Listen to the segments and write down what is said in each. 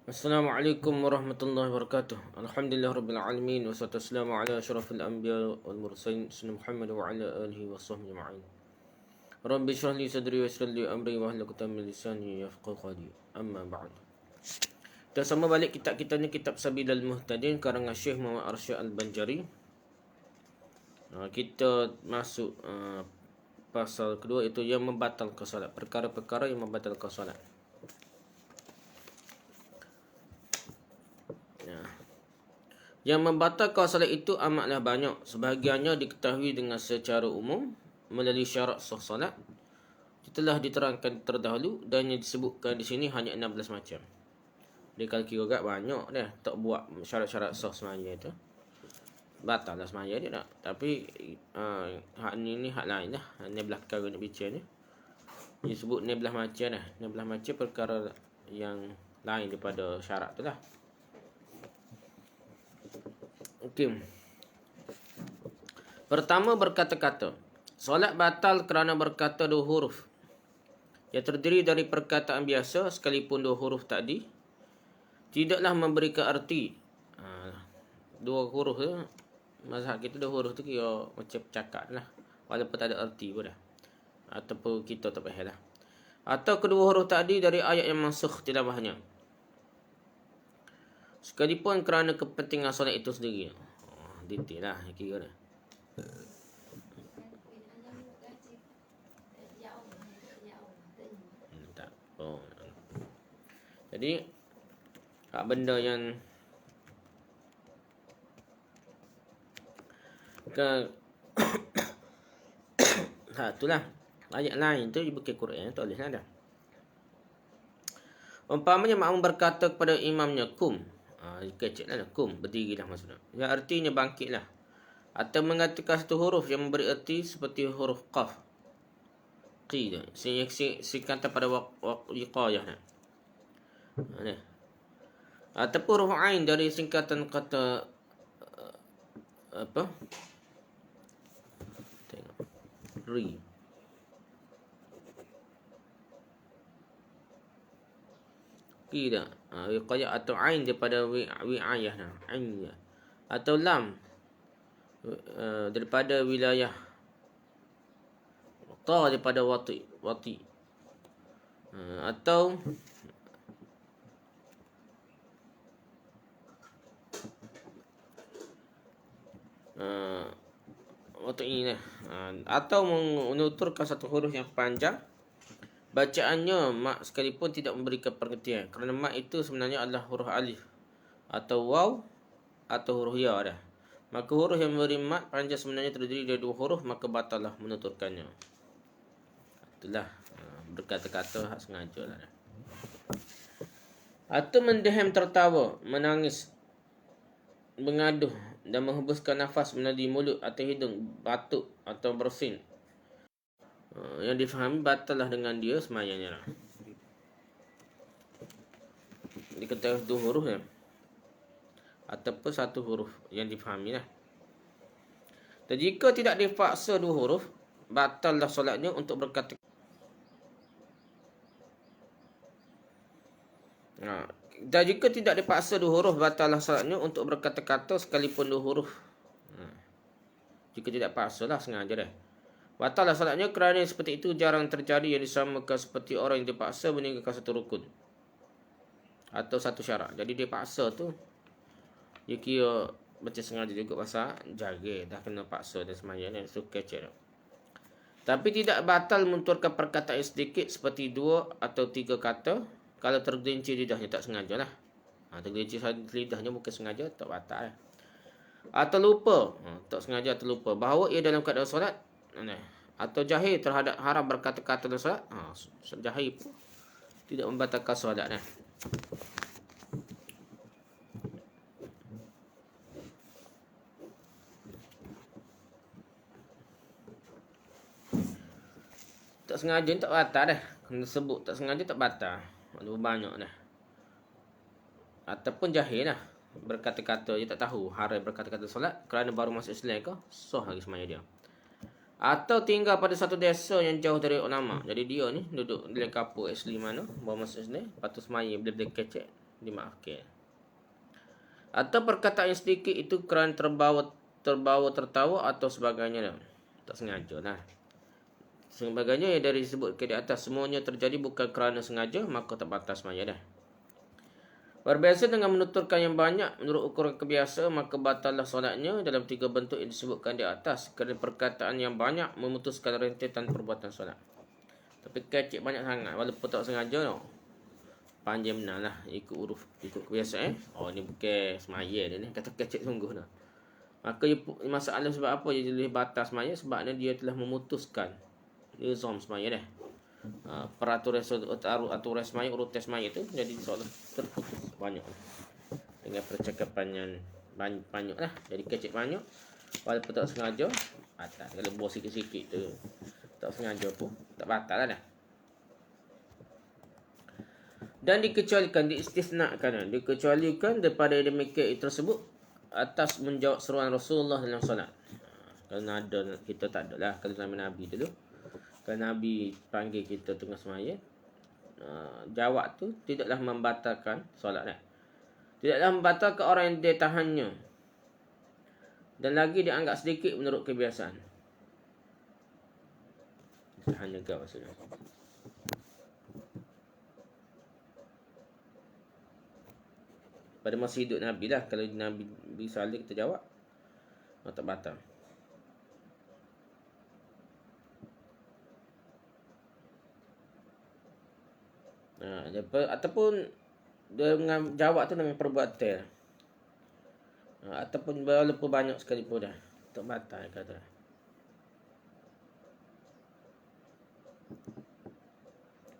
Assalamualaikum warahmatullahi wabarakatuh. Alhamdulillah rabbil alamin wassalatu wassalamu ala asyrafil anbiya wal mursalin sayyidina Muhammad wa ala alihi washabbihi ajma'in. Rabbi shrah li sadri wa yassir li amri wa hlul 'uqdatam min lisani yafqahu qawli. Amma ba'd. Kita sama balik kitab kita ni, kitab Sabilul Muhtadin karangan Syekh Muhammad Arsyad Al-Banjari. Kita masuk pasal kedua, itu yang membatalkan solat, perkara-perkara yang membatalkan solat. Yang membatalkan solat itu amatlah banyak. Sebahagiannya diketahui dengan secara umum melalui syarat sah solat. Telah diterangkan terdahulu dan yang disebutkan di sini hanya 16 macam. Dia kalau kira agak banyak dah tak buat syarat-syarat sah semaya itu. Batal lah semaya dia tak. Tapi hak ni hak lain lah. Ni belah perkara nak bicara ni. Dia sebut 16 macam dah. 16 macam perkara yang lain daripada syarat tu lah. Okey. Pertama, berkata-kata. Solat batal kerana berkata dua huruf yang terdiri dari perkataan biasa sekalipun dua huruf tadi tidaklah memberikan arti. Dua huruf tu, mazhab kita dua huruf tu kira macam cakap lah, walaupun tak ada arti pun dah, ataupun kita tak faham lah. Atau kedua huruf tadi dari ayat yang mansukh tilawahnya, sekalipun kerana kepentingan solat itu sendiri. Detail lah kira ni. Tak. Jadi benda yang itulah ayat lain tu bukan Quran, tak boleh lah dah. Umpamanya makmum berkata kepada imamnya, kum. Kecil lah, kum, berdirilah maksudnya. Yang artinya bangkitlah. Atau mengatakan satu huruf yang memberi arti seperti huruf qaf. Qi tu. Singkatan pada wiqayah ni. Ataupun huruf ain dari singkatan kata apa? Tengok. Ri. Tidak. Wiqayah atau ain daripada wi'ayah nah. Ain. Atau lam daripada wilayah. Ta daripada wati. Atau wati ini. Atau menuturkan satu huruf yang panjang. Bacaannya mak sekalipun tidak memberikan pengertian, kerana mak itu sebenarnya adalah huruf alif atau waw atau huruf ya dah. Maka huruf yang memberi mak panjang sebenarnya terdiri dari dua huruf, maka batallah menuturkannya. Itulah berkata-kata hak sengaja lah. Atau mendehem, tertawa, menangis, mengaduh dan menghembuskan nafas melalui mulut atau hidung, batuk atau bersin. Yang difahami batal lah dengan dia semayanya lah. Diketahui dua huruf ya, ataupun satu huruf yang difahami lah. Dan jika tidak dipaksa dua huruf, batal lah solatnya untuk berkata. Dan jika tidak dipaksa dua huruf, batal lah solatnya untuk berkata-kata sekalipun dua huruf. Jika tidak paksa lah, sengaja dah. Batal lah solatnya kerana seperti itu jarang terjadi yang disamakan seperti orang yang dipaksa meninggalkan satu rukun atau satu syarat. Jadi dia paksa tu, dia kira macam sengaja juga pasal jaga dah kena paksa dan semayang dan suka cek. Tapi tidak batal menuturkan perkataan sedikit seperti dua atau tiga kata kalau tergelincir lidahnya, tak sengaja lah. Tergelincir lidahnya bukan sengaja, tak batal lah. Atau lupa, tak sengaja atau lupa bahawa ia dalam keadaan solat, atau jahil terhadap haram berkata-kata dalam solat. Jahil pun tidak membatalkan solat dah. Tak sengaja tak batal dah. Kena sebut tak sengaja tak batal. Lebih banyak dah. Ataupun jahil lah, berkata-kata dia tak tahu haram berkata-kata solat kerana baru masuk Islam ke, sah lagi semaya dia. Atau tinggal pada satu desa yang jauh dari ulama. Jadi dia ni duduk di kapur asli mana, baru masuk Islam, lepas tu semaya bila-bila kecek dimaafkan. Atau perkataan yang sedikit itu kerana terbawa tertawa atau sebagainya. Tak sengaja lah. Sebagainya yang dari disebutkan di atas semuanya terjadi bukan kerana sengaja, maka tak batal semaya dah. Berbeza dengan menuturkan yang banyak menurut ukuran kebiasa, maka batallah solatnya dalam 3 bentuk yang disebutkan di atas. Kerana perkataan yang banyak memutuskan rentetan perbuatan solat. Tapi kecik banyak sangat walaupun tak sengaja no. Panjang benar lah ikut huruf, ikut kebiasaan. Oh ni bukan semaya dia ni, kata kecik sungguh dah. Maka masalah sebab apa dia boleh batal semaya? Sebabnya dia telah memutuskan nizam semaya dah. Peraturan semaya, urutan semaya tu jadi soalan terputus banyak dengan percakapan yang banyak lah, jadi kecil banyak walaupun tak sengaja batal. Kalau buat sikit-sikit tu tak sengaja pun tak batal lah dah. Dan diistisnakan daripada demikian tersebut atas menjawab seruan Rasulullah dalam solat. Kalau ada kita tak ada lah kalau zaman Nabi dulu. Kalau Nabi panggil kita tengah semaya, jawab tu tidaklah membatalkan solat dah. Tidaklah membatalkan orang yang dia tahannya. Dan lagi dianggap sedikit menurut kebiasaan. Tahannya ke maksudnya. Pada masa hidup Nabi lah. Kalau Nabi salih kita jawab, tak batal. Ataupun dengan jawab tu dengan perbuatan. Ataupun walaupun banyak sekalipun dah, tak batal kata.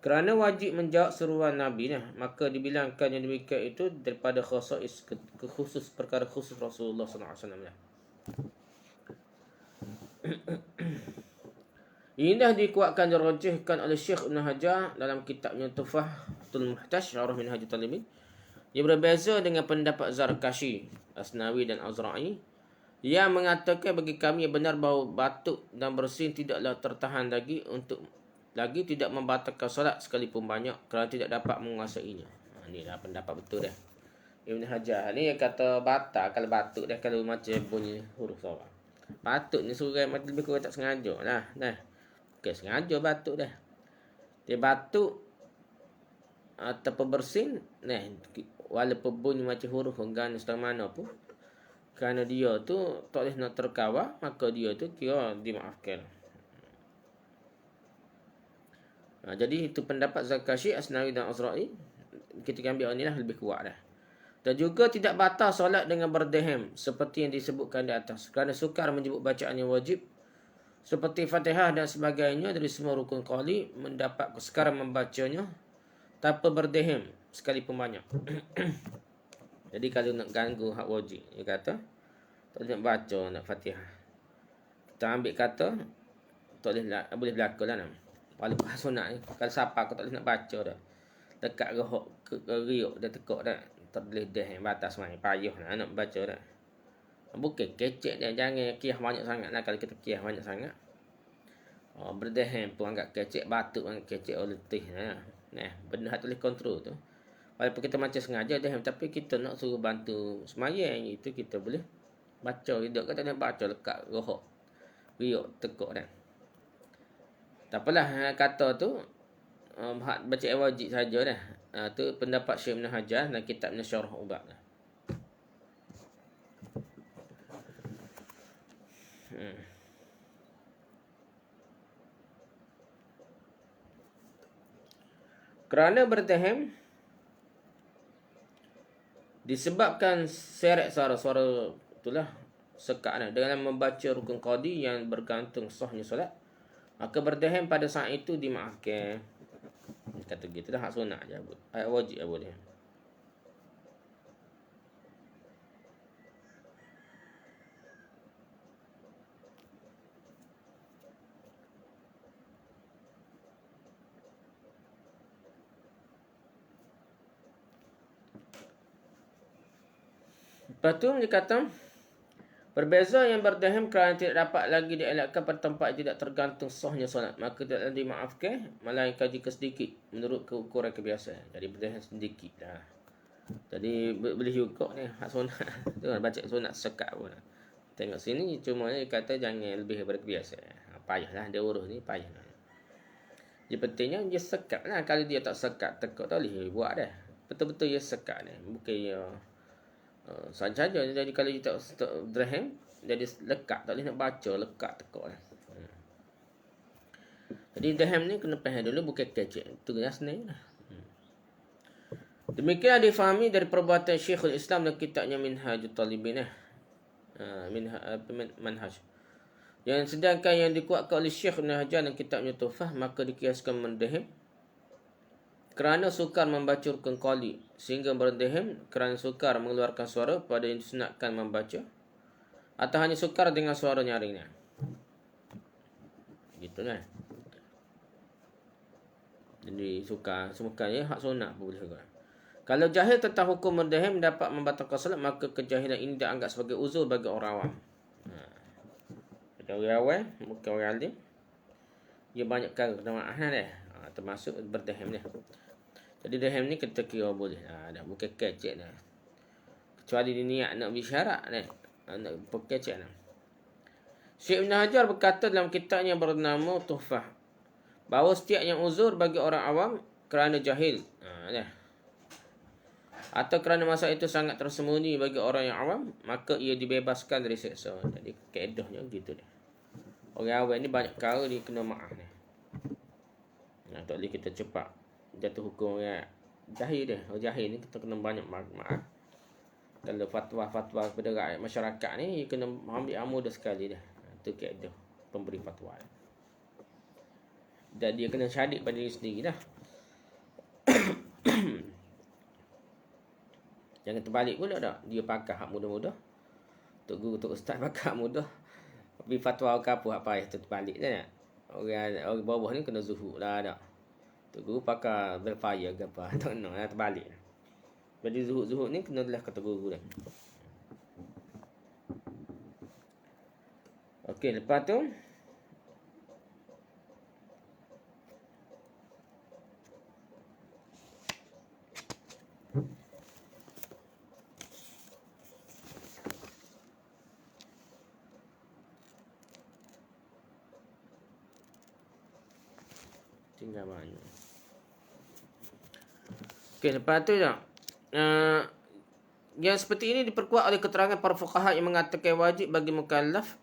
Kerana wajib menjawab seruan Nabi nah, maka dibilangkan yang demikian itu daripada khusus perkara khusus Rasulullah SAW lah. Ini dah dikuatkan dan dirajihkan oleh Syekh Ibn Hajar dalam kitabnya Tuhfatul Muhtaj Syarah Minhajul Talibin. Ia berbeza dengan pendapat Zarkashi, Asnawi dan Azra'i yang mengatakan bagi kami yang benar bahawa batuk dan bersin tidaklah tertahan lagi tidak membatalkan solat sekalipun banyak kerana tidak dapat menguasainya. Ini dah pendapat betul dah. Ibn Hajar ni kata batal kalau batuk dah, kalau macam bunyi huruf solat. Batuk ni surai lebih kurang tak sengaja lah. Bukan sengaja batuk dah. Dia batuk ataupun bersin, walaupun bunyi macam huruf ganas dari mana pun, kerana dia tu tak boleh nak terkawal, maka dia tu kira dimaafkan. Jadi itu pendapat Zarkashi, Asnawi dan Azra'i. Kita ambil ni lah lebih kuat dah. Dan juga tidak batal solat dengan berdeham seperti yang disebutkan di atas, kerana sukar menyebut bacaan yang wajib seperti Fatihah dan sebagainya dari semua rukun qauli, mendapat kesukaran membacanya tanpa berdeham sekalipun banyak. Jadi kalau nak ganggu hak wajib, dia kata tak boleh nak baca nak Fatihah. Kita ambil kata tak boleh berlaku lah. Walaupun sunat ni, kalau siapa aku tak boleh nak baca dah. Dekat riuk dah tekuk dah. Tak boleh dah batas main. Payuh nak baca dah. Bukan kecek dia. Jangan kiah banyak sangat lah. Kalau kita kiah banyak sangat. Berdehem pun anggap kecek. Batuk anggap kecek. Letih lah. Benda tak boleh kontrol tu. Walaupun kita macam sengaja dehem. Tapi kita nak suruh bantu semayang. Itu kita boleh baca. Hidup kan tak boleh baca lekat rohok. Riuk tekuk dah. Tak apalah kata tu baca wajib saja dah. Tu pendapat Syekh Ibn Hajar dalam kitabnya Syarah Ubat dah. Kerana bertahem disebabkan seret suara itulah sekat dengan membaca rukun qadi yang bergantung sahnya solat, maka berdehem pada saat itu dimaafkan. Kata gitu dah, hak sunat je. Ayat wajib apa dia. Lepas tu dia kata berbeza yang berdehem kerana tidak dapat lagi dielakkan pada tempat tidak tergantung sahnya solat, maka tidak dimaafkan melainkan jika sedikit menurut keukuran kebiasaan. Jadi berdehem sedikit dah. Jadi boleh juga ni hak sunat. Tu kan baca sunat sekat pun. Tengok sini cuma dia kata jangan lebih daripada biasa. Payahlah dia urus ni payah. Dia pentingnya dia sekat lah. Kalau dia tak sekat tekuk tak boleh buat dah. Betul-betul dia sekat ni. Bukan dia saja. Jadi kalau dia tak dirham, jadi lekat. Tak boleh nak baca lekat tekuk lah. Jadi dirham ni kena faham dulu bukan kecek. Itu kena senang lah. Demikian difahami dari perbuatan Syekhul Islam dan kitabnya Minhajul Talibin. Manhaj. Yang sedangkan yang dikuatkan oleh Syekh Ibn Hajar dan kitabnya Tuhfah, maka dikiaskan mendehim kerana sukar membaca rukun qali, sehingga berdehim kerana sukar mengeluarkan suara pada yang disunatkan membaca, atau hanya sukar dengan suara nyaringnya. Gitu kan. Jadi sukar ya hak sunat pun boleh juga. Kalau jahil tentang hukum mendehim dapat membatalkan salat, maka kejahilan ini dianggap sebagai uzur bagi orang awam. Orang awam, bukan orang alim. Dia banyak kali kena maaf dah. Termasuk berdehim ni. Jadi dehim ni kita kira boleh. Dah bukan kecek dah. Kecuali dia niat nak bersyarat dah. Nak kecek dah. Syekh Ibn Hajar berkata dalam kitabnya bernama Tuhfah, bahawa setiap yang uzur bagi orang awam kerana jahil. Dah. Atau kerana masa itu sangat tersembunyi bagi orang yang awam, maka ia dibebaskan dari seksa. Jadi kaedahnya gitu dah. Orang awam ni banyak kali dia kena maaf ni. Tak boleh kita cepat jatuh hukum orang jahil dia. Orang jahil ni kita kena banyak maaf. Kalau fatwa-fatwa kepada rakyat masyarakat ni, dia kena ambil mudah sekali dah. Itu kaedah pemberi fatwa. Dan dia kena syadik pada diri sendiri dah. Jangan terbalik pula tak. Dia pakai hak mudah-mudah. Tok guru, tok ustaz pakai hak mudah. Tapi fatwa ke apa payah tu terbalik dah tak. Orang bawah ni kena zuhud lah tak. Tok guru pakai berfire ke apa. Tak kena lah terbalik. Jadi zuhud-zuhud ni kena lah kata guru dah. Okey, lepas tu tinggal banyak. Okey, lepas tu tak. Yang seperti ini diperkuat oleh keterangan para fuqaha yang mengatakan wajib bagi mukallaf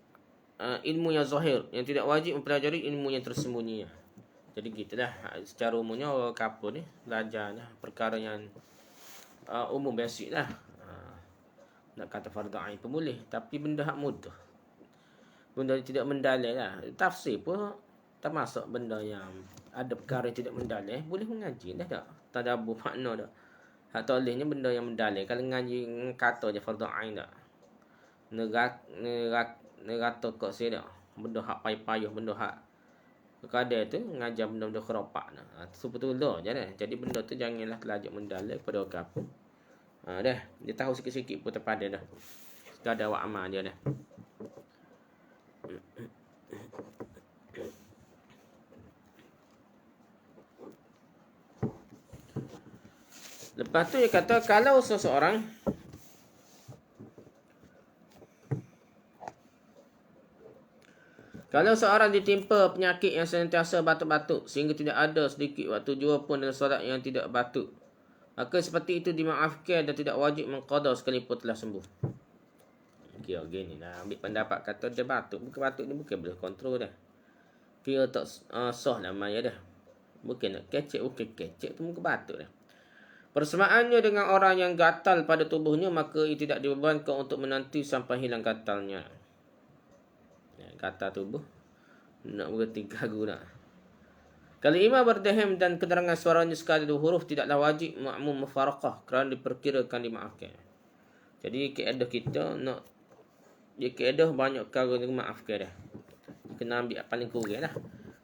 ilmu yang zahir, yang tidak wajib mempelajari ilmu yang tersembunyi. Jadi gitulah secara umumnya orang kapur ni belajarnya perkara yang umum basic lah. Nak kata fardu ain pun boleh, tapi benda hak mudah. Benda yang tidak mendalil lah. Tafsir pun termasuk benda yang ada perkara yang tidak mendalil, boleh mengaji dah tak? Tadabbur makna dah. Hak tolehnya benda yang mendalil. Kalau ngaji kata je fardu ain tak. Nerata kok saya dah. Benda hak payah-payah, benda hak kadang tu ngajar benda-benda khurafat dah. Tu betul je dah. Jadi benda tu janganlah terlajak mendalil pada orang kapur. Dah, dia tahu sikit-sikit pun terpada dah. Sekadar awak amal dia dah. Lepas tu dia kata kalau seseorang ditimpa penyakit yang sentiasa batuk-batuk sehingga tidak ada sedikit waktu jua pun dalam solat yang tidak batuk, maka seperti itu dimaafkan dan tidak wajib mengqada sekalipun telah sembuh. Okey, gini lah. Ambil pendapat kata dia batuk. Bukan batuk ni bukan boleh kontrol dah. Kira tak sah namanya dah. Bukan nak kecek. Bukan kecek tu muka batuk dah. Persamaannya dengan orang yang gatal pada tubuhnya, maka ia tidak dibebankan untuk menanti sampai hilang gatalnya. Gatal tubuh nak berhenti gagu nak. Kalau imam berdehim dan keterangan suaranya sekali 2 huruf, tidaklah wajib makmum mufaraqah kerana diperkirakan dimaafkan. Jadi kaedah kita nak dia kaedah banyak perkara yang maafkan dah. Kena ambil paling kurang lah.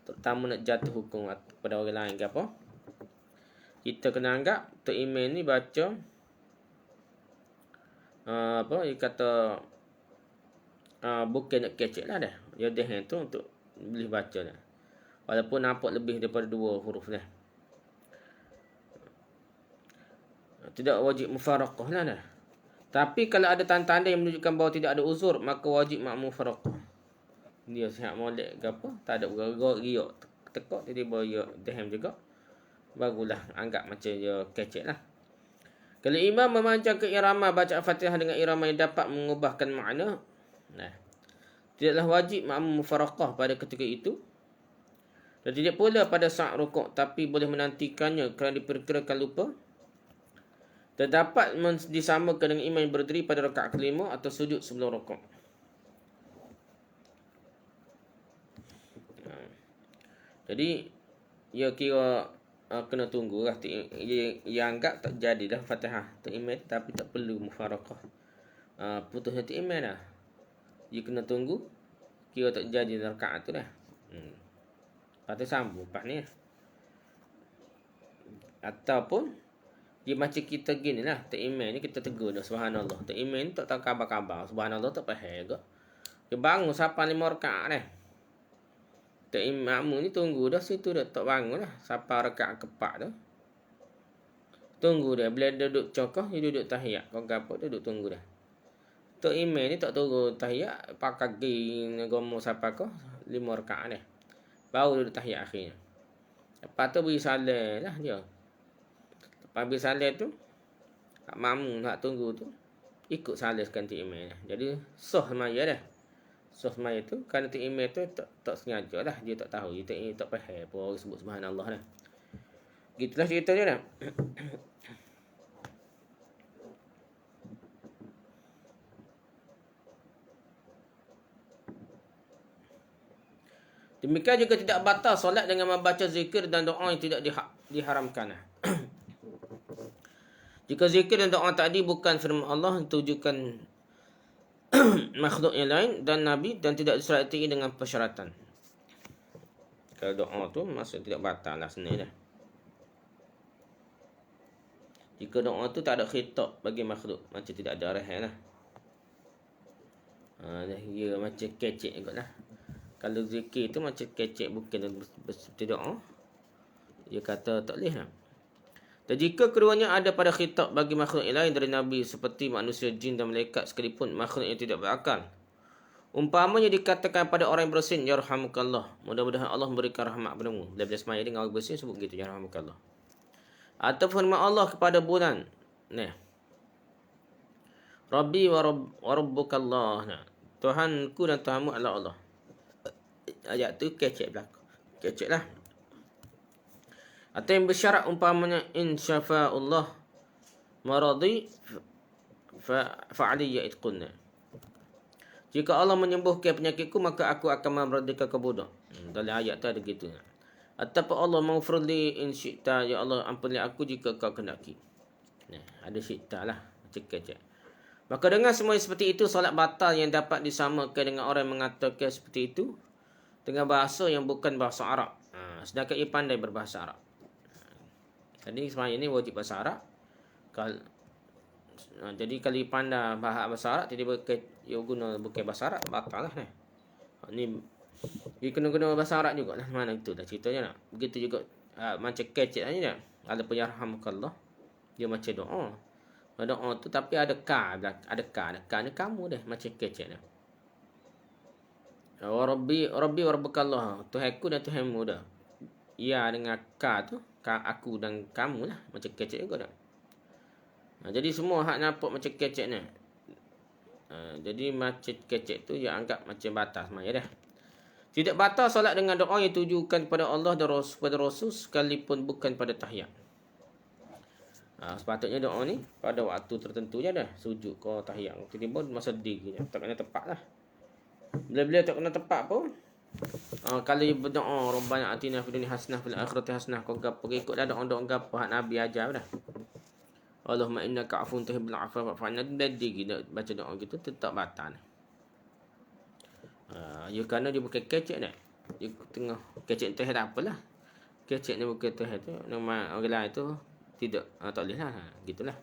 Terutama nak jatuh hukum kepada orang lain ke apa. Kita kena anggap Tok Iman ni baca dia kata bukan nak kecek lah dah. Dia dehan tu untuk boleh baca dah. Walaupun nampak lebih daripada 2 huruf dah. Tidak wajib mufaraqah lah dah. Tapi kalau ada tanda-tanda yang menunjukkan bahawa tidak ada uzur, maka wajib makmum mufaraqah. Dia sihat molek ke apa, tak ada riak tekak, tiba-tiba dia dehem juga. Barulah anggap macam dia kecek lah. Kalau imam memanjangkan irama baca Fatihah dengan irama yang dapat mengubahkan makna, tidaklah wajib makmum mufaraqah pada ketika itu. Dan tidak pula pada saat rukuk, tapi boleh menantikannya kerana diperkirakan lupa. Dan dapat disamakan dengan imam yang berdiri pada rakaat kelima atau sujud sebelum rukuk. Jadi ia kira kena tunggu lah. Ia anggap tak jadilah Fatihah untuk imam, tapi tak perlu mufaraqah. Putusnya untuk imam lah. Dia kena tunggu, kira tak jadi rakaat tu dah. Lepas tu sambung lepas ni. Ataupun dia macam kita gini lah. Tak imam ni kita tegur dah subhanallah. Tak imam ni tak tahu khabar-khabar. Subhanallah tak faham juga. Dia bangun sampai 5 rakaat dah. Tak imam ni tunggu dah situ dah. Tak bangun lah sampai rakaat keempat tu. Tunggu dah. Bila dia duduk cokoh, dia duduk tahiyat. Kau gapa dia duduk tunggu dah. Tak imam ni tak turun tahiyat. Pakai gini gomo sampai kau 5 rakaat dah. Baru duduk tahiyat akhirnya. Lepas tu beri salam lah dia. Lepas beri salam tu, makmum nak tunggu tu, ikut salam sekanti imam. Jadi, sah semaya dah. Sah semaya tu, kerana tu imam tu tak sengaja lah. Dia tak tahu, dia tak faham apa orang sebut subhanallah dah. Gitulah ceritanya dah. Demikian juga tidak batal solat dengan membaca zikir dan doa yang tidak diharamkan. Jika zikir dan doa tadi bukan firman Allah, ditujukan makhluk yang lain dan Nabi dan tidak disertai dengan persyaratan. Kalau doa tu maksud tidak batal lah sebenarnya. Jika doa tu tak ada khitab bagi makhluk, macam tidak ada arahan lah. Dia macam kecek juga lah. Kalau zikir tu macam kecek, bukan seperti doa. Dia kata tak boleh lah. Dan jika keduanya ada pada khitab bagi makhluk yang lain dari Nabi, seperti manusia, jin dan malaikat sekalipun, makhluk yang tidak berakal, umpamanya dikatakan pada orang yang bersin, yarhamukallah, mudah-mudahan Allah memberikan rahmat padamu. Bila semaya dengan orang bersin sebut gitu, yarhamukallah. Atau firman Allah kepada bulan, Rabbi wa rabbukallah, Tuhanku dan Tuhanmu adalah Allah. Ayat tu kecek belakang. Kecek lah. Atau yang bersyarat umpamanya, in syafa'ullah maradi fa'aliyya itqunna. Jika Allah menyembuhkan penyakitku, maka aku akan memerdekakan kau budak. Dalam ayat tu ada gitu. Ataupun Allah maghfirli in syi'ta, ya Allah ampunilah aku jika kau kendaki. Ada syi'ta lah. Macam kecek. Maka dengan semua seperti itu, solat batal yang dapat disamakan dengan orang yang mengatakan seperti itu dengan bahasa yang bukan bahasa Arab. Sedangkan ia pandai berbahasa Arab. Jadi sebenarnya ini wajib bahasa Arab. Jadi kalau ia pandai bahasa Arab, tiba-tiba ia guna bukan bahasa Arab, batal lah. Ini dia kena guna bahasa Arab juga lah. Mana itu dah ceritanya nak. Begitu juga macam kecek aja dah. Ada yarhamukallah. Dia macam doa. Doa tu tapi ada ka, ada ka ni kamu dah macam kecek dah. Rabbi wa rabbukallah, Tuhanku dan Tuhanmu dah. Ya dengan ka tu, ka aku dan kamu lah, macam kecek juga dah. Jadi semua hak nampak macam kecek ni. Jadi macam kecek tu dia anggap macam batas maya dah. Tidak batal solat dengan doa yang ditujukan kepada Allah dan kepada Rasul sekalipun bukan pada tahiyat. Sepatutnya doa ni pada waktu tertentu je dah. Sujud ke tahiyat, tiba-tiba masa diri je. Tak kena tepat lah. Bila-bila tak kena tepat pun, kalau berdoa Rabbana atina fid dunya hasanah fil akhirati hasanah, kau gapo ikutlah doa-doa gapo hak Nabi ajar dah. Allahumma innaka afuwun tuhibbul afwa fa'fu 'anna. Dadi baca doa gitu tetap batal. Ya kerana dia bukan kecek dah. Dia tengah kecek teh tak apalah. Kecek ni bukan teh tu, nama orang lain tu tidak, tak boleh lah. Gitulah.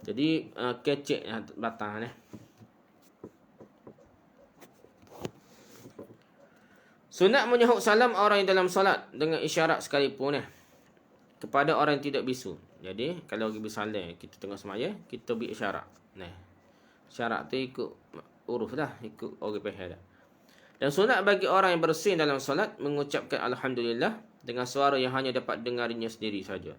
Jadi kecek batal ni. Sunat menyahut salam orang yang dalam solat dengan isyarat sekalipun. kepada orang yang tidak bisu. Jadi kalau lagi bersalah kita tengah semaya, kita beri isyarat. Nah, syarat tu ikut huruf dah, ikut orang faham dah. Dan sunat bagi orang yang bersin dalam solat mengucapkan alhamdulillah dengan suara yang hanya dapat dengarinya sendiri saja.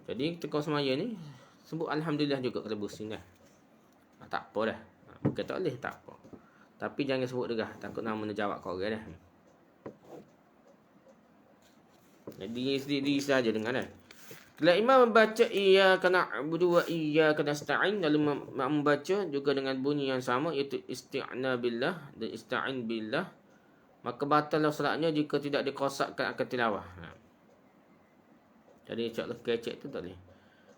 Jadi tengah semaya ni sebut alhamdulillah juga kalau bersin dah. Tak apa dah. Bukan tak boleh, tak apa. Tapi jangan sebut derah, takut nama menjawab kau orang dah. Jadi sendiri saja dengan dah. Kalau imam membaca iyyaka na'budu wa iyyaka nasta'in, lalu membaca juga dengan bunyi yang sama iaitu isti'na billah dan ista'in billah, maka batallah solatnya jika tidak dikosakkan akan tilawah. Jadi insya-Allah kecek tu tak boleh.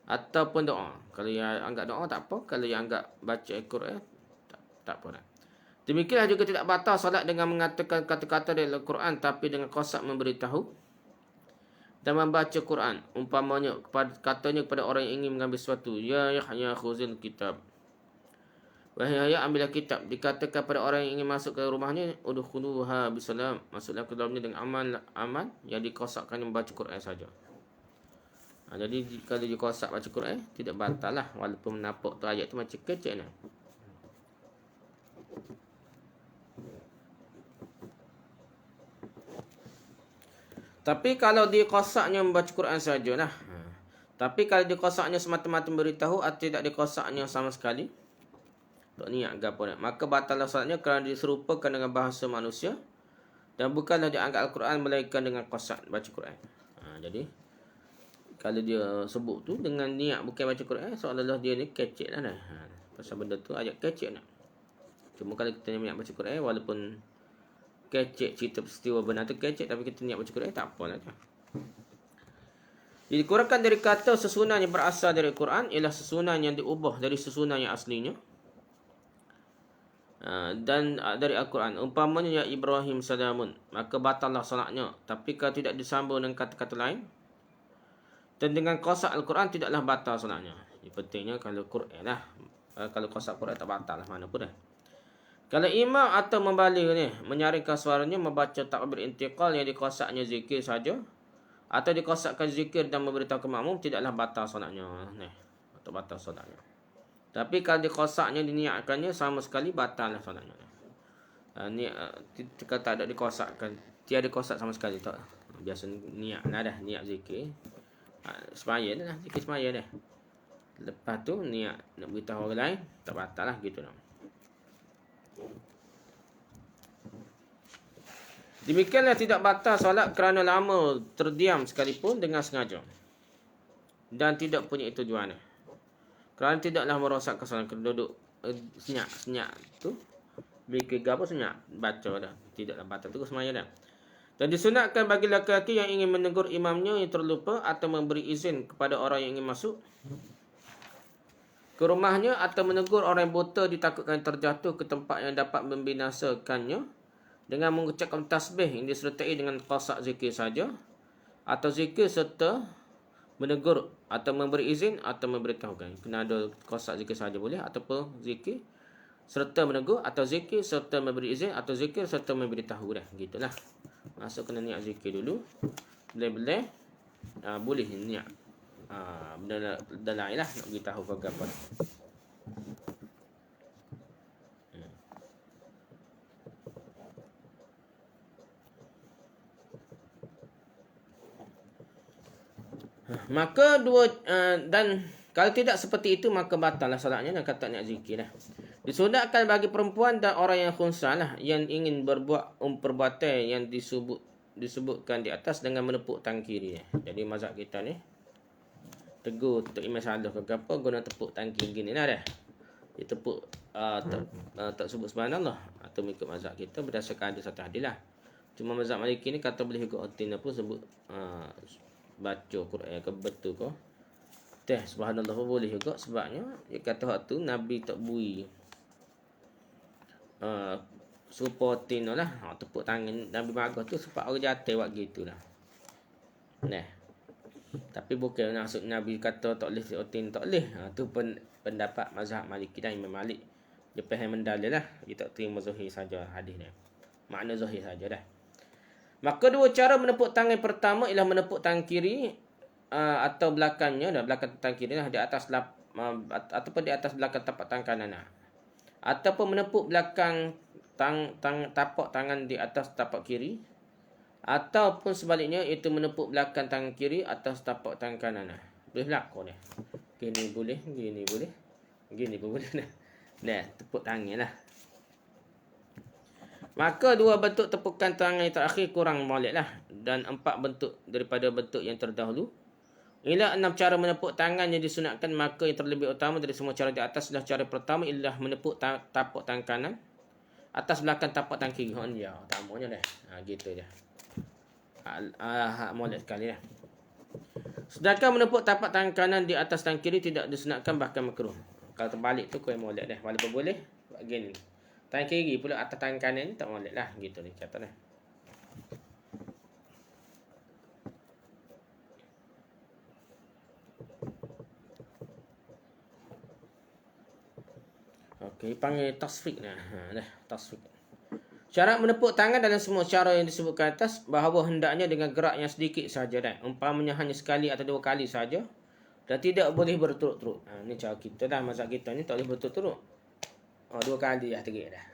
Ataupun doa. Kalau yang anggap doa tak apa, kalau yang anggap baca Al-Quran tak apa dah. Demikianlah juga tidak batal solat dengan mengatakan kata-kata dari Al-Quran tapi dengan kosak memberitahu dan membaca Quran. Umpamanya katanya kepada orang yang ingin mengambil sesuatu, ya Yahya khuzil kitab. Wahai Yahya, ambillah kitab. Dikatakan kepada orang yang ingin masuk ke rumahnya, udkhuluha bisalam. Masuklah ke dalamnya dengan aman yang dikosakkan membaca Quran saja. Jadi kalau dikosak baca Quran tidak batal lah, walaupun menapuk tu ayat tu macam kecil lah. Tapi kalau dia kosaknya membaca Quran sajalah. Tapi kalau dia kosaknya semata-mata memberitahu atau tidak dikosaknya sama sekali, tak niat ke apa, maka batallah solatnya kerana diserupakan dengan bahasa manusia dan bukanlah dianggap Al-Quran melainkan dengan kosak baca Quran. Jadi kalau dia sebut tu dengan niat bukan baca Quran, seolah-olah dia ni kecek lah dah. Pasal benda tu ayat kecek nak. Cuma kalau kita niat baca Quran, walaupun kecek cerita peristiwa benar tu kecek, tapi kita niat baca Quran tak apalah tu. Jadi dikurangkan dari kata sesunan yang berasal dari Quran ialah sesunan yang diubah dari sesunan yang aslinya dan dari Al-Quran. Umpamanya ya Ibrahim salamun, maka batallah salatnya. Tapi kalau tidak disambung dengan kata-kata lain dan dengan kosak Al-Quran tidaklah batal salatnya. Ini pentingnya kalau Quran lah. Kalau kosak Quran tak batal lah mana pun dah. Kalau imam atau membalik ni menyaringkan suaranya membaca takbir intiqal yang dikosaknya zikir saja atau dikosakkan zikir dan memberitahu ke makmum, tidaklah batal solatnya. Atau batal solatnya. Tapi kalau dikosaknya diniatkannya sama sekali batal lah solatnya. Kalau tak ada dikosakkan, tiada kosak sama sekali tak. Biasa niat lah dah, niat zikir. Semaya dah, zikir semaya dah. Lepas tu niat nak beritahu orang lain, tak batal lah gitu lah. Demikianlah tidak batal solat kerana lama terdiam sekalipun dengan sengaja dan tidak punya tujuan. Kerana tidaklah merosakkan solat, duduk senyap tu bikin apa senyap baca dah, tidaklah batal tu semaya dah. Dan disunatkan bagi lelaki yang ingin menegur imamnya yang terlupa atau memberi izin kepada orang yang ingin masuk ke rumahnya atau menegur orang yang buta ditakutkan terjatuh ke tempat yang dapat membinasakannya dengan mengucapkan tasbih yang disertai dengan qasak zikir saja atau zikir serta menegur atau memberi izin atau memberitahukan. Kena ada qasak zikir saja boleh ataupun zikir serta menegur atau zikir serta memberi izin atau zikir serta memberitahu dah. Gitulah. Masuk kena niat zikir dulu. Boleh-boleh boleh niat benda lain lah nak beritahu ke apa. Maka dan kalau tidak seperti itu maka batallah solatnya dan kata niat zikir lah. Disunatkan bagi perempuan dan orang yang khunsa lah yang ingin berbuat perbuatan yang disebutkan di atas dengan menepuk tangan kiri. Jadi mazhab kita ni tegur untuk imam salah ke apa guna tepuk tangan kiri gini lah dah. Dia tepuk tak sebut subhanallah atau mengikut mazhab kita berdasarkan hadis satu hadis lah. Cuma mazhab Maliki ni kata boleh ikut otin apa sebut baca Quran ke betul ke teh subhanallah boleh juga sebabnya dia kata waktu Nabi tak bui supportin lah tepuk tangan Nabi marah tu sebab orang jatuh buat gitulah. Tapi bukan maksud Nabi kata tak boleh otin tak boleh. Tu pun pendapat mazhab Maliki dan Imam Malik. Dia faham mendalil lah. Dia tak terima zahir saja hadis ni. Makna zahir saja dah. Maka dua cara menepuk tangan pertama ialah menepuk tangan kiri atau belakangnya, belakang tangan kiri di atas ataupun di atas belakang tapak tangan kanan. Ataupun menepuk belakang tapak tangan di atas tapak kiri, ataupun sebaliknya itu menepuk belakang tangan kiri atas tapak tangan kanan. Boleh berlaku ni. Gini boleh, gini boleh. Gini pun boleh dah. Nah, tepuk tangan lah. Maka dua bentuk tepukan tangan yang terakhir kurang molek lah. Dan 4 bentuk daripada bentuk yang terdahulu. Inilah 6 cara menepuk tangan yang disunatkan, maka yang terlebih utama dari semua cara di atas adalah cara pertama ialah menepuk tapak tangan kanan atas belakang tapak tangan kiri. Ya, utamanya dah. Gitu je. Molek sekali lah. Sedangkan menepuk tapak tangan kanan di atas tangan kiri tidak disunatkan, bahkan makruh. Kalau terbalik tu kau yang molek dah. Walaupun boleh buat gini. Tangan kiri pula atas tangan kanan ni tak molek lah. Gitu ni kata dah. Okey, panggil tasfik nah. Dah, tasfik. Syarat menepuk tangan dalam semua cara yang disebutkan atas bahawa hendaknya dengan gerak yang sedikit sahaja dah. Umpamanya hanya sekali atau 2 kali sahaja. Dan tidak boleh berturut-turut. Ni cara kita dah, mazhab kita ni tak boleh berturut-turut. 2 kali dah terik dah.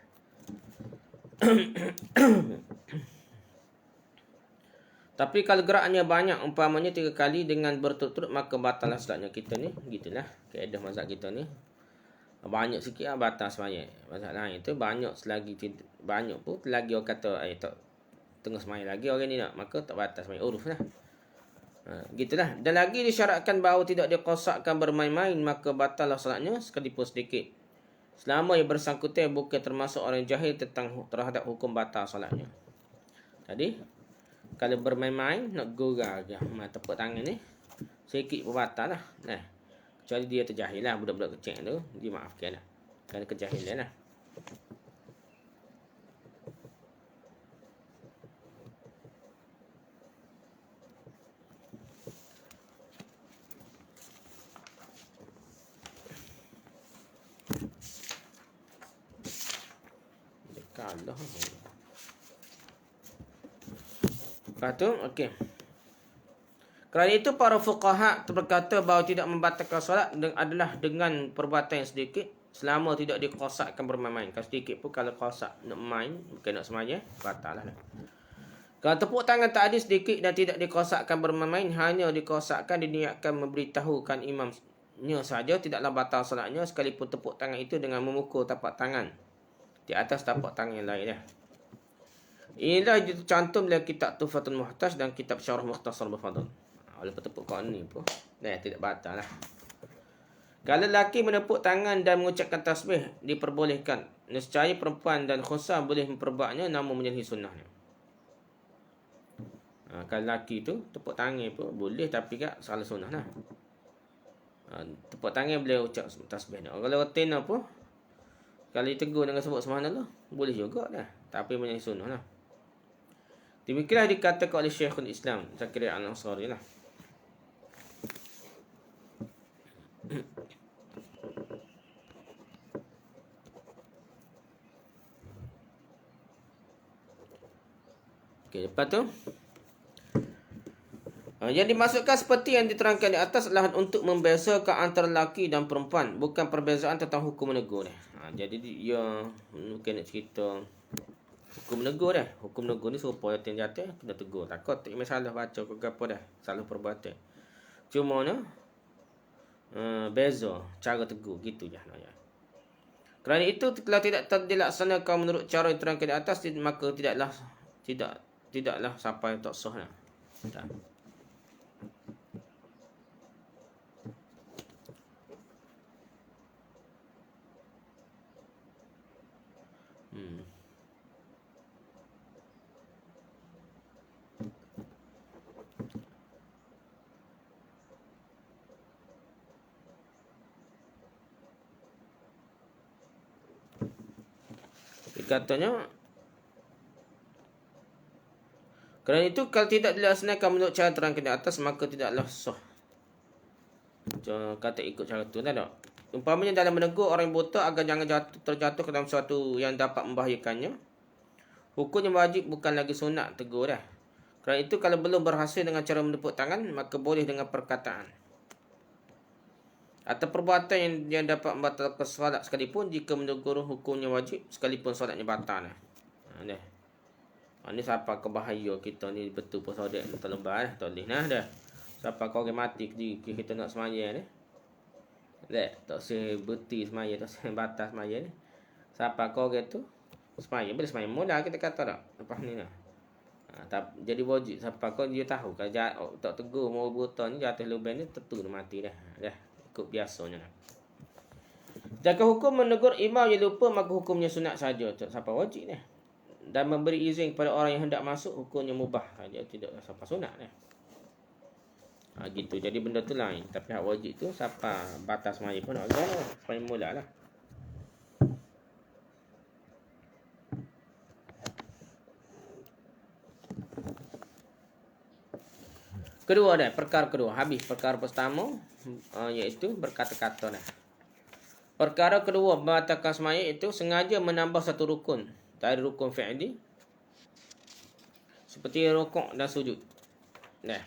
Tapi kalau geraknya banyak, umpamanya 3 kali dengan berturut-turut, maka batallah solatnya kita ni. Gitulah kaedah mazhab kita ni. Banyak sikit lah batal semayang. Mazhab lain tu banyak selagi banyak pun lagi orang kata tak tengah semayang lagi orang ni nak, maka tak batal semayang, uruf lah. Gitulah. Dan lagi disyaratkan bahawa tidak dikosakkan bermain-main, maka batallah solatnya sekalipun sedikit. Selama yang bersangkutan bukan termasuk orang jahil terhadap hukum batal solatnya. Tadi kalau bermain-main nak gurau je tepuk tangan ni sikit pun batal lah. Kecuali dia terjahil lah, budak-budak kecil tu dimaafkan lah kerana kejahilan lah. Kalah. Lepas tu, okey. Kerana itu para fuqaha berkata bahawa tidak membatalkan solat adalah dengan perbuatan yang sedikit selama tidak dikosakkan bermain-main. Kalau sedikit pun kalau kosak nak main, bukan nak semayang, batal lah. Kalau tepuk tangan tak ada sedikit dan tidak dikosakkan bermain-main, hanya dikosakkan diniatkan memberitahukan imamnya saja, tidaklah batal solatnya sekalipun tepuk tangan itu dengan memukul tapak tangan di atas tapak tangan yang lain. Inilah cantum dalam kitab Tuhfatul Muhtaj dan kitab Syarah Mukhtasar Al-Fadl. Walaupun tepuk kawan ni pun tidak batal lah. Kalau lelaki menepuk tangan dan mengucapkan tasbih diperbolehkan. Nescaya perempuan dan khusah boleh memperbuatnya namun menyalahi sunnahnya. Kalau lelaki tu tepuk tangan pun boleh, tapi kan salah sunnah lah. Tepuk tangan boleh ucap tasbih. Kalau retina pun kalau ditegur dengan sebut subhanallah boleh juga dah, tapi menyalahi sunnah lah. Demikianlah dikatakan oleh Syekhul Islam Zakaria Al-Ansari lah. Okey, lepas tu yang dimaksudkan seperti yang diterangkan di atas adalah untuk membezakan antara lelaki dan perempuan, bukan perbezaan tentang hukum menegur. Jadi dia mungkin nak cerita hukum menegur dah. Hukum menegur ni serupa yang jatuh kena tegur. Takut tak masalah baca ke apa dah, salah perbuatan. Cuma beza cara tegur gitu je. Kerana itu kalau tidak dilaksanakan menurut cara yang terangkan di atas, maka tidaklah sampai tak sah lah. Tak. Katanya kerana itu kalau tidak dilaksanakan menurut cara terangkan di atas, maka tidaklah sah. Kata ikut cara tu tak? Umpamanya dalam menegur orang yang buta agar jangan terjatuh ke dalam sesuatu yang dapat membahayakannya, hukum yang wajib bukan lagi sunat tegur dah. Kerana itu kalau belum berhasil dengan cara menepuk tangan, maka boleh dengan perkataan. Atau perbuatan yang dapat membatalkan solat sekalipun jika menegur hukumnya wajib sekalipun solatnya batal. Ini siapa kebahaya kita ni betul pun solat tak lembah dah, tak boleh nah dah. Siapa kau orang mati kita nak semaya ni. Tak sebeti semaya, tak sebatas semaya ni. Siapa kau orang tu semaya, boleh semaya mula kita kata tak. Lepas ni nah. Jadi wajib siapa kau dia tahu kalau tak tegur mau buta ni jatuh lubang ni tentu dia mati dah. Dah ikut biasanya dah. Jika hukum menegur imam yang lupa maka hukumnya sunat saja, tak siapa wajib dah. Dan memberi izin kepada orang yang hendak masuk hukumnya mubah saja, tidak siapa sunat dah. Gitu. Jadi benda tu lain. Tapi hak wajib tu siapa batas maya pun nak jalan supaya mulalah. Kedua dah, perkara kedua. Habis perkara pertama iaitu berkata-kata dah. Perkara kedua membatalkan semaya itu sengaja menambah satu rukun dari rukun fi'li seperti rukuk dan sujud. Nah.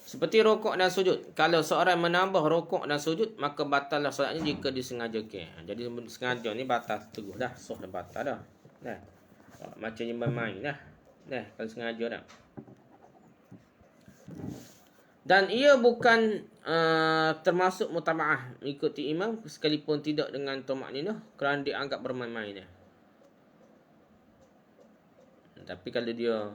Seperti rukuk dan sujud. Kalau seorang menambah rukuk dan sujud maka batallah solatnya jika disengajakan. Jadi sengaja ni batal teguh dah, sah dah batal dah. Nah. Macamnya bermain dah. Nah, kalau sengaja dah. Dan ia bukan termasuk mutaba'ah mengikuti imam sekalipun tidak dengan tumakninah kerana dianggap bermain-main dah. Tapi kalau dia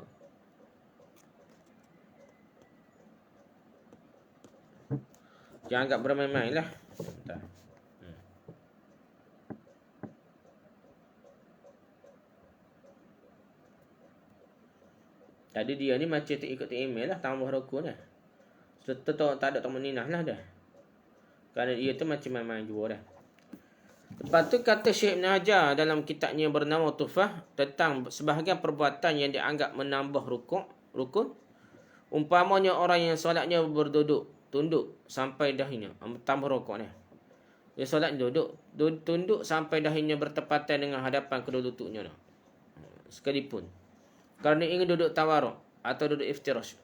anggap bermain-main lah. Jadi dia ni macam tak ikut email lah, tambah rukun dah. Tak ada tumakninah lah dah. Kerana dia tu macam main-main juga dah. Lepas tu kata Syekh Ibn Hajar dalam kitabnya bernama Tufah tentang sebahagian perbuatan yang dianggap menambah rukun. Umpamanya orang yang solatnya berduduk, tunduk sampai dahinya, tambah rukun dah. Dia solat duduk, tunduk sampai dahinya bertepatan dengan hadapan kedua lututnya dah. Sekalipun. Kerana ingin duduk tawaruk atau duduk iftirash.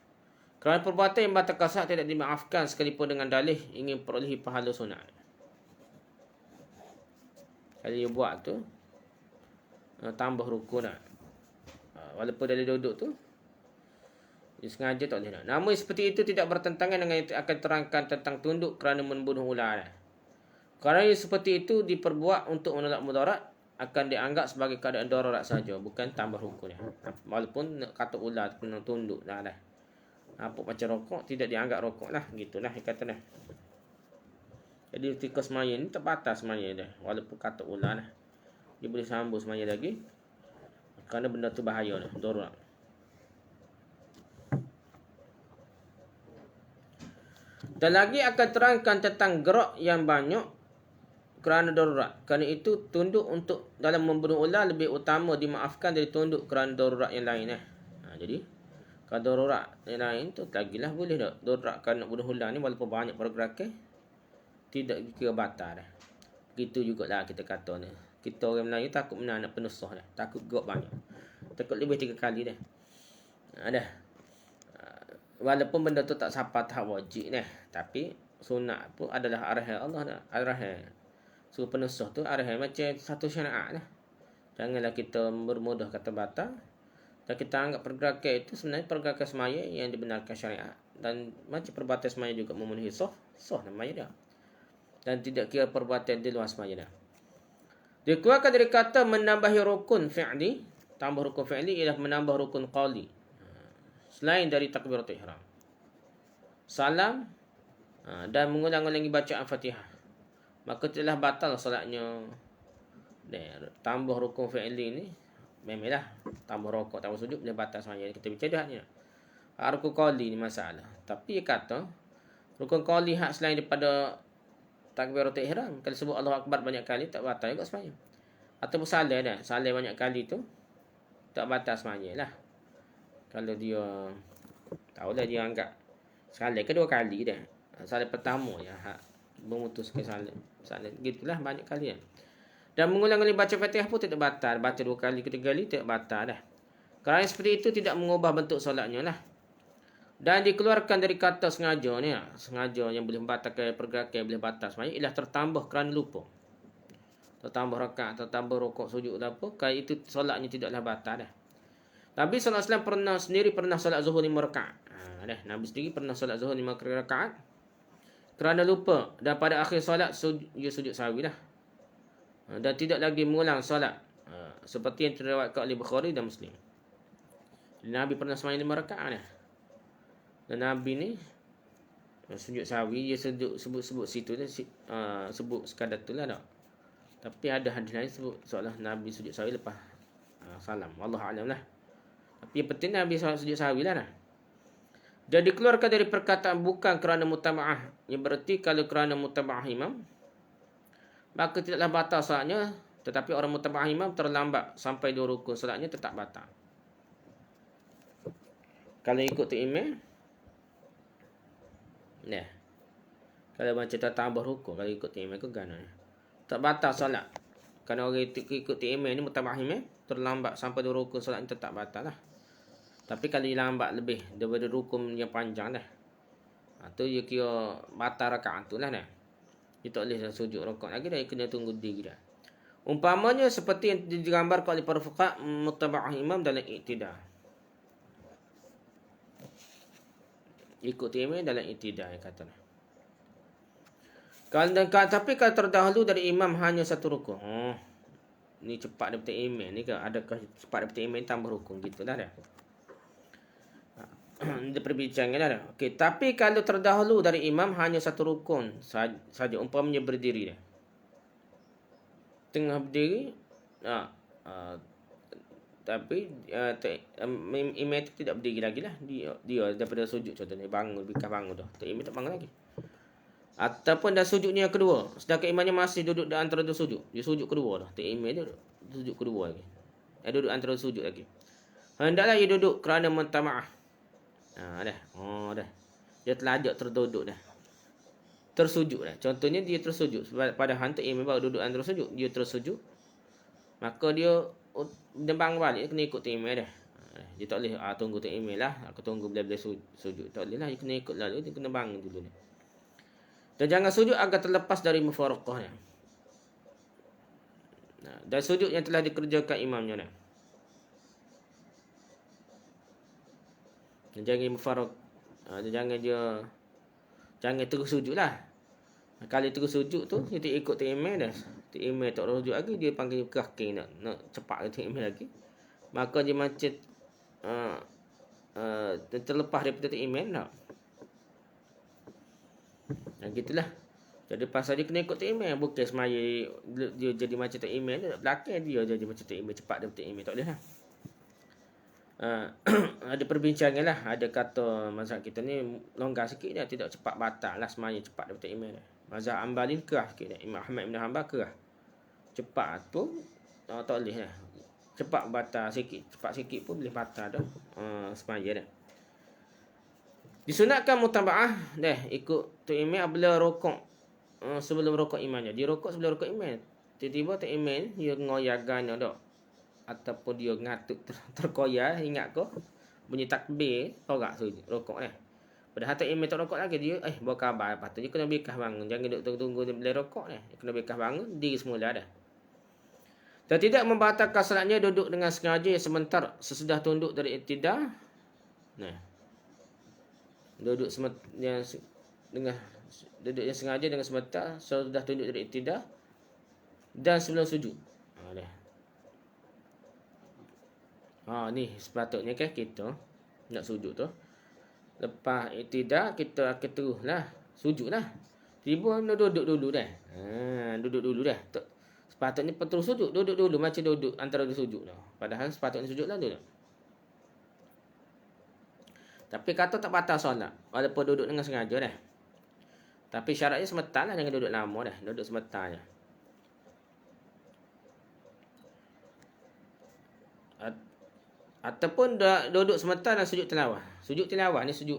Kerana perbuatan yang batal qasad tidak dimaafkan sekalipun dengan dalih ingin perolehi pahala sunat. Kalau dia buat tu tambah rukun dah. Walaupun dia duduk tu dia sengaja tak boleh nak. Namun seperti itu tidak bertentangan dengan yang akan terangkan tentang tunduk kerana membunuh ular. Kerana seperti itu diperbuat untuk menolak mudarat akan dianggap sebagai keadaan darurat saja, bukan tambah rukunnya. Walaupun kata ular kena tunduk dah. Apa macam rokok tidak dianggap rokok lah, gitulah dia kata dah. Jadi ketika semaya ni terbatas semaya dah, walaupun kata ular lah. Dia boleh sambung semaya lagi. Kerana benda tu bahaya dah, darurat. Dan lagi akan terangkan tentang gerak yang banyak kerana darurat. Kerana itu tunduk untuk dalam membunuh ular lebih utama dimaafkan dari tunduk kerana darurat yang lain. Jadi kalau darurat yang lain tu lagilah boleh tak. Darurat kerana bunuh ular ni walaupun banyak pergerakan tidak kira batal dah. Begitu jugalah kita kata ni. Kita orang Melayu takut menang anak penusah dah. Takut gerak banyak. Takut lebih 3 kali dah. Dah. Walaupun benda tu tak sampai tahap wajib dah. Tapi sunat pun adalah arahan Allah dah. Arahan. So penusah tu arahan macam satu syariat lah. Janganlah kita bermudah kata batal. Dan kita anggap pergerakan itu sebenarnya pergerakan semaya yang dibenarkan syariat. Dan macam perbuatan semaya juga memenuhi sah namanya dia. Dan tidak kira perbuatan di luar semaya dia. Dikeluarkan dari kata menambahi rukun fi'li. Tambah rukun fi'li ialah menambah rukun qawli. Selain dari takbiratul ihram. Salam dan mengulang-ulangi bacaan Fatihah. Maka telah batal solatnya. Tambah rukun fi'li ni memanglah tambah rokok, tambah sujud boleh batal semaya. Kita bicara dah ni. Rukun qawli ni masalah. Tapi dia kata rukun qawli hak selain daripada takbiratul ihram, kalau sebut Allahu Akbar banyak kali tak batal juga semaya. Ataupun salah dah, salah banyak kali tu tak batal semaya lah. Kalau dia tahulah dia anggap salah kedua kali dah. Salah pertama ya hak memutuskan salah gitulah banyak kali kan. Dan mengulang-ulang baca Fatihah pun tidak batal. Baca 2 kali, 3 kali tidak batal dah. Kerana seperti itu tidak mengubah bentuk solatnya lah. Dan dikeluarkan dari kata sengaja ni. Sengaja yang boleh membatalkan pergerakan yang boleh batal semayang ialah tertambah kerana lupa. Tertambah rakaat, tertambah rukuk, sujud dan apa. Kalau itu solatnya tidaklah batal dah. Nabi SAW pernah solat zuhur 5 rakaat. Nabi sendiri pernah solat zuhur 5 rakaat. Kerana lupa. Dan pada akhir solat, dia sujud sahwi lah. Dan tidak lagi mengulang solat. Seperti yang diriwayatkan oleh Bukhari dan Muslim. Nabi pernah semayang 5 rakaat dah. Dan Nabi ni sujud sahwi, dia sebut situ dah, sebut sekadar tu lah tak. Tapi ada hadis lain sebut seolah Nabi sujud sahwi lepas salam. Wallahu a'lam lah. Tapi yang penting Nabi sujud sahwi lah. Dan dikeluarkan dari perkataan bukan kerana mutaba'ah. Yang berarti kalau kerana mutaba'ah imam, maka tidaklah batal solatnya. Tetapi orang mutaba'ah imam terlambat sampai 2 rukun, solatnya tetap batal. Kalau ikut tu imam, nah, kalau macam tak tambah rukun, kalau ikut tu imam ke gana, tak batal solat. Kerana orang ikut tu imam ni mutaba'ah imam, terlambat sampai 2 rukun, solatnya tetap batal lah. Tapi kalau dia lambat lebih daripada rukun yang panjang dah, tu dia kira batal rakaat tu lah dah. Dia tak boleh sujud rakaat lagi dah, dia kena tunggu diri dah. Umpamanya seperti yang digambarkan oleh para fuqaha, mutaba'ah imam dalam iktidal. Ikut imam dalam iktidal yang kata. Tapi kalau terdahulu dari imam hanya 1 rukun. Ni cepat daripada imam ni ke? Adakah cepat daripada imam tambah rukun gitu dah dah. Dia perbincangan dah. Okey, tapi kalau terdahulu dari imam hanya 1 rukun saja, umpamanya berdiri dah. Tengah berdiri, tapi imam itu tidak berdiri lagi lah. Dia daripada sujud contohnya, bangun, bangun dah. Imam tak bangun lagi. Ataupun dah sujudnya yang kedua, sedangkan imamnya masih duduk di antara 2 sujud. Dia sujud kedua dah. Imam dia sujud kedua lagi. Duduk antara sujud lagi. Hendaklah dia duduk kerana mutaba'ah. Dah. Dah. Dia terlajak terduduk dah. Tersujud dah. Contohnya dia tersujud. Pada hantu imam baru duduk antara sujud, dia tersujud. Maka dia bangun balik, kena ikut imam dah. Dia tak boleh tunggu tu imam lah, aku tunggu bila-bila sujud. Tak boleh lah, dia kena ikut lalu, dia kena bangun dulu dah. Dan jangan sujud agar terlepas dari mufaraqahnya. Dan sujud yang telah dikerjakan imamnya dah. Jangan mufaraq, jangan terus sujud lah. Kalau terus sujud tu, dia tak ikut tu imam dah. Tu imam tak sujud lagi, dia panggil kaki nak cepat tu imam lagi. Maka dia macam terlepas daripada tu imam tak. Gitulah. Jadi pasal dia kena ikut tu imam, bukan semaya dia jadi macam tu imam tu, belakang dia jadi macam tu imam, cepat daripada imam, tak boleh lah. Ada perbincangan lah. Ada kata mazhab kita ni longgar sikit dah, tidak cepat batal lah semaya cepat daripada imam dah. Mazhab Hanbali kerah sikit dah. Imam Ahmad bin Hanbal kerah. Cepat tu tak boleh lah. Cepat batal sikit, cepat sikit pun boleh batal dah. Semaya dah. Disunatkan mutaba'ah dah, ikut tu imam apabila rukuk, sebelum rukuk imamnya. Dia rukuk sebelum rukuk imam. Tiba-tiba tu imam dia ngoyagannya dak. Ataupun dia ngatuk terkoyar, ingat kau bunyi takbir, torak rokok dah. Padahal tak imam tak rokok lagi, dia bawa khabar, patutnya kena bekah bangun, jangan duduk tunggu dia boleh rokok dah. Kena bekah bangun, diri semula dah. Dan tidak membatalkan salatnya duduk dengan sengaja sebentar sesudah tunduk dari iktidal. Duduk yang sengaja dengan sebentar sesudah tunduk dari iktidal dan sebelum sujud. Ni sepatutnya kan kita nak sujud tu, lepas iktidal kita akan teruslah sujud lah. Tiba nak duduk dulu dah. Duduk dulu dah. Sepatutnya terus sujud, duduk dulu macam duduk antara dua sujud dah. Padahal sepatutnya sujud lah dulu. Tapi kata tak batal solat walaupun duduk dengan sengaja dah. Tapi syaratnya sebentar lah, jangan duduk lama dah. Duduk sebentar je. Ataupun duduk sebentar dan sujud tilawah. Sujud tilawah ni sujud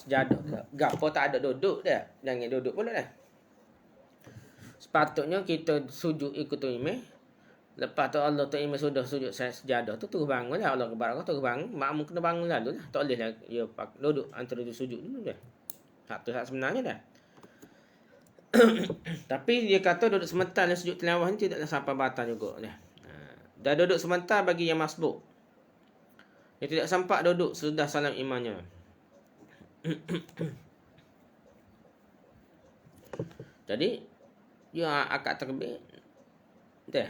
sejadah. Gapo tak ada duduk dah. Jangan duduk pula dah. Sepatutnya kita sujud ikut imam. Lepas tu Allah tu imam sudah sujud sejadah tu terus bangun lah. Allah kebar kau terus bangun. Makmum kena bangun lalu lah. Tak boleh lah dia duduk antara dia sujud dulu dah. Hak tu hak sebenarnya dah. Tapi dia kata duduk sebentar dan sujud tilawah ni tidaklah sampai batal juga dah. Dah duduk sebentar bagi yang masbuk. Dia tidak sempat duduk sudah salam imamnya. Jadi dia akad takbir dah.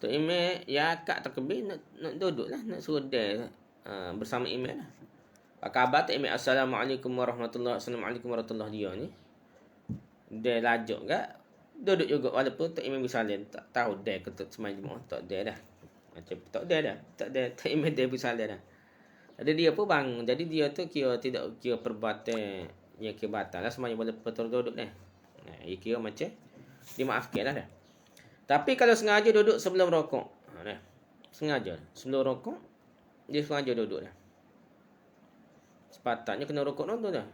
Tu imam ya akad takbir nak duduk lah, nak suruh dia bersama imam lah. Khabar tu imam assalamualaikum warahmatullahi wabarakatuh dia ni. Dia lajuk ke duduk juga walaupun tak imam bersalin, tak tahu dia ketut semai jemaah tak dia dah. Macam tak dia dah. Tak imam dia bersalin dah. Jadi dia pun bangun. Jadi dia tu kira tidak kira perbuatan yang kira batal lah semuanya boleh betul duduk dah. Dia kira macam dimaafkan lah dah. Tapi kalau sengaja duduk sebelum rokok, sengaja sebelum rokok dia sengaja duduk dah. Sepatutnya kena rokok tu dah.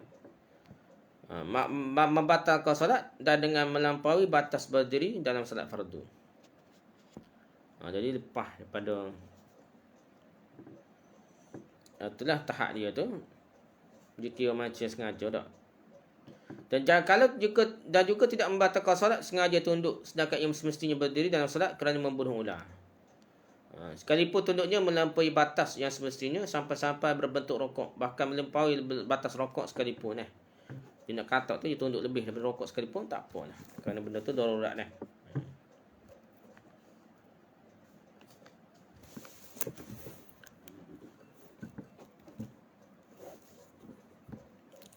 Membatalkan solat dan dengan melampaui batas berdiri dalam solat fardu. Jadi lepas daripada itulah tahap dia tu. Dia kira macam sengaja tak. Dan kalau juga tidak membatalkan solat, sengaja tunduk sedangkan ia semestinya berdiri dalam solat kerana membunuh ular. Sekalipun tunduknya melampaui batas yang semestinya sampai-sampai berbentuk rokok, bahkan melampaui batas rokok sekalipun dia nak katak tu dia tunduk lebih daripada rokok sekalipun tak apalah, kerana benda tu darurat dah.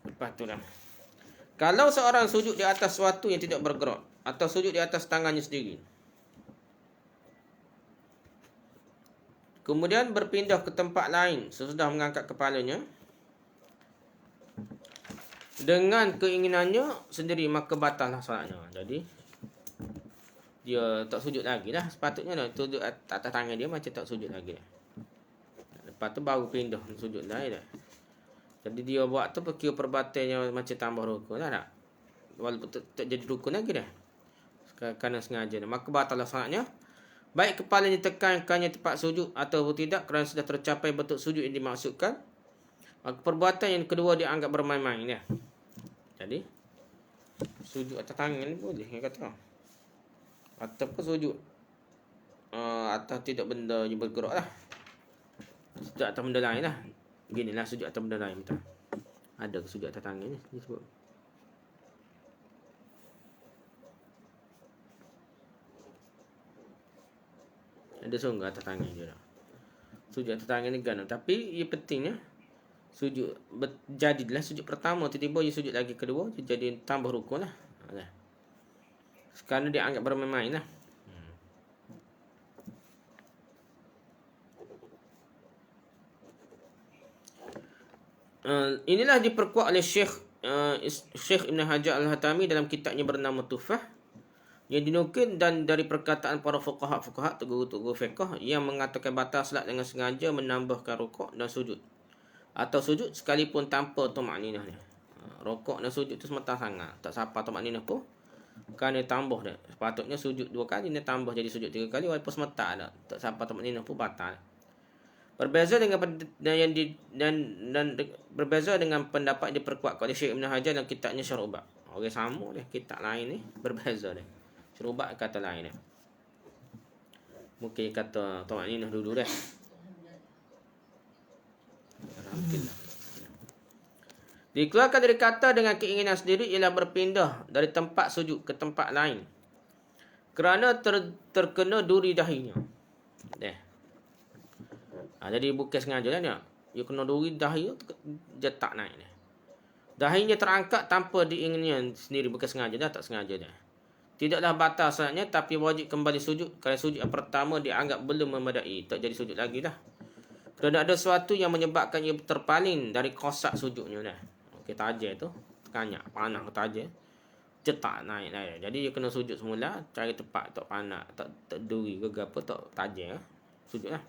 Lepas tu dah. Kalau seorang sujud di atas sesuatu yang tidak bergerak atau sujud di atas tangannya sendiri, kemudian berpindah ke tempat lain sesudah mengangkat kepalanya dengan keinginannya sendiri, maka batallah solatnya. Jadi dia tak sujud lagi dah. Sepatutnya dah sujud atas tangan dia macam tak sujud lagi dah. Lepas tu baru pindah sujud lain dah. Jadi dia buat tu kira perbuatannya macam tambah rukun lah tak? Walaupun tak jadi rukun lagi dah. Kerana sengaja dah. Maka batallah solatnya. Baik kepalanya tekankannya tempat sujud atau tidak kerana sudah tercapai bentuk sujud yang dimaksudkan. Maka perbuatan yang kedua dianggap bermain-main ya. Jadi sujud atas tangan ni boleh yang kata. Ataupun sujud atas tidak benda yang bergerak lah. Sujud atas benda lain lah. Beginilah sujud atas benda lain betul. Ada sujud atas tangan ni disebut. Ada sungguh atas tangan je lah. Sujud atas tangan ni kan. Tapi ia pentingnya sujud jadilah sujud pertama tiba-tiba dia sujud lagi kedua dia jadi tambah rukun lah. Sekarang dia anggap bermain-main lah. Inilah diperkuat oleh Syekh Ibn Hajar Al-Hatami dalam kitabnya bernama Tufah, yang dinukil dan dari perkataan para fuqaha guru-guru fiqh yang mengatakan batal salat dengan sengaja menambahkan rukuk dan sujud atau sujud sekalipun tanpa tumakninah ni. Rukuk dan sujud tu sementara sangat, tak sapa tumakninah pun kan dia tambah dah. Sepatutnya sujud 2 kali dia tambah jadi sujud 3 kali walaupun sementara dah. Tak sapa tumakninah pun batal. Berbeza dengan berbeza dengan pendapat yang diperkuatkan oleh Syekh Ibn Hajar dalam kitabnya Syarh Ubat. Orang sama dia, kitab lain ni berbeza dia. Syarh Ubat kata lain dia. Mungkin kata tumakninah dulu dah. Alhamdulillah. Dikeluarkan dari kata dengan keinginan sendiri ialah berpindah dari tempat sujud ke tempat lain kerana terkena duri dahinya. Jadi bukan sengaja lah dia. Dia kena duri dahi tu dia tak naik dia. Dahinya terangkat tanpa diinginkan sendiri, bukan sengaja dah, tak sengaja dah. Tidaklah batal solatnya tapi wajib kembali sujud kalau sujud yang pertama dianggap belum memadai, tak jadi sujud lagi dah. Kerana ada sesuatu yang menyebabkan ia terpaling dari kosak sujudnya dah. Okey, tajir tu kanyak panah tajir cetak naik dah. Jadi dia kena sujud semula, cari tempat tak panas, tak duri ke apa, tak tajir sujudlah.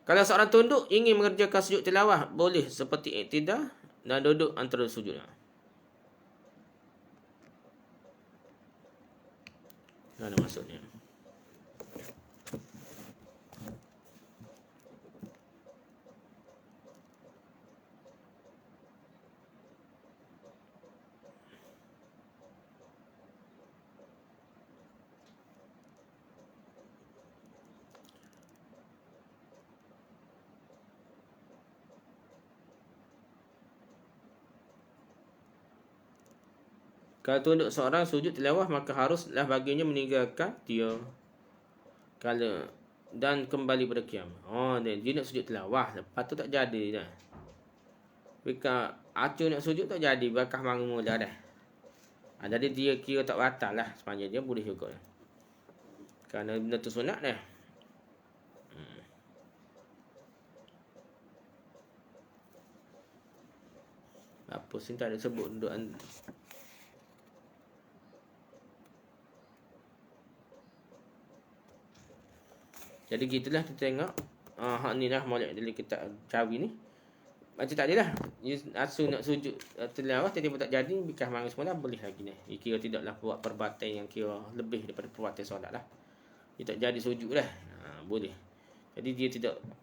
Kalau seorang tunduk ingin mengerjakan sujud tilawah, boleh seperti iktidah dan duduk antara sujud. Ada maksudnya. Kalau tunduk seorang sujud tilawah, maka haruslah baginya meninggalkan dia. Kalau dan kembali pada qiyam. Oh, dia nak sujud tilawah, lepas tu tak jadi dah. Jika acu nak sujud tak jadi, bakal bangun mula dah. Jadi dia kira tak batal lah, sepanjang dia boleh juga. Kerana benda tu sunat dah. Apa sih tak ada sebut duduk jadi gitulah kita tengok. Hak ni lah molek dari kitab Cawi ni. Macam tak adalah. Asu nak sujud tilawah tiba-tiba tak jadi, bikah mangis semula boleh lagi ni. Dia kira tidaklah buat perbuatan yang kira lebih daripada perbuatan solat lah. Dia tak jadi sujud dah. Boleh. Jadi dia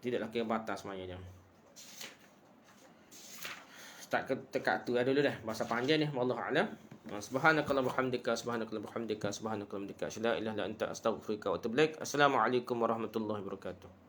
tidaklah kira batas semuanya. Start tekat tu dulu dah. Bahasa panjang ni. Wallahu a'lam. Subhanakallahumma bihamdika subhanakallahumma bihamdika subhanakallahumma bihamdika. La ilaha illa anta astaghfiruka wa atubu ilaik. Assalamualaikum warahmatullahi wabarakatuh.